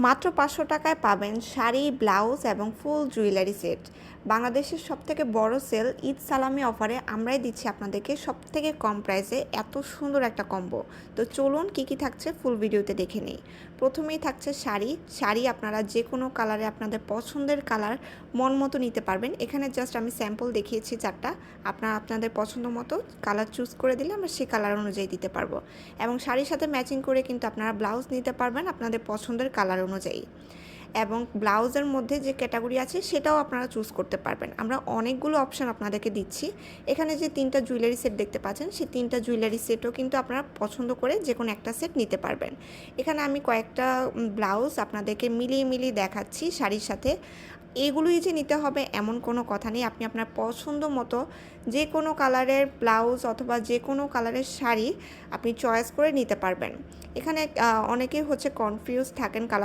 মাত্র 500 টাকায় পাবেন শাড়ি, ব্লাউজ এবং ফুল জুয়েলারি সেট। বাংলাদেশের সবথেকে বড় সেল ঈদ সালামি অফারে আমরাই দিচ্ছি আপনাদেরকে সবথেকে কম প্রাইসে এত সুন্দর একটা কম্বো। তো চলুন কী কী থাকছে ফুল ভিডিওতে দেখে নিই। প্রথমেই থাকছে শাড়ি আপনারা যে কোনো কালারে আপনাদের পছন্দের কালার মন মতো নিতে পারবেন। এখানে জাস্ট আমি স্যাম্পল দেখিয়েছি 4টা, আপনারা আপনাদের পছন্দ মতো কালার চুজ করে দিলে আমরা সেই কালার অনুযায়ী দিতে পারবো। এবং শাড়ির সাথে ম্যাচিং করে কিন্তু আপনারা ব্লাউজ নিতে পারবেন আপনাদের পছন্দের কালার অনুযায়ী। এবং ব্লাউজের মধ্যে যে ক্যাটাগরি আছে সেটাও আপনারা চুজ করতে পারবেন। আমরা অনেকগুলো অপশান আপনাদেরকে দিচ্ছি। এখানে যে 3টা জুয়েলারি সেট দেখতে পাচ্ছেন সেই 3টা জুয়েলারি সেটও কিন্তু আপনারা পছন্দ করে যে কোনো একটা সেট নিতে পারবেন। এখানে আমি কয়েকটা ব্লাউজ আপনাদেরকে মিলিয়ে দেখাচ্ছি শাড়ির সাথে। এগুলোই যে নিতে হবে এমন কোনো কথা নেই, আপনি আপনার পছন্দ মতো যে কোনো কালারের ব্লাউজ অথবা যে কোনো কালারের শাড়ি আপনি চয়েস করে নিতে পারবেন। এখানে অনেকেই কনফিউজ থাকেন কালার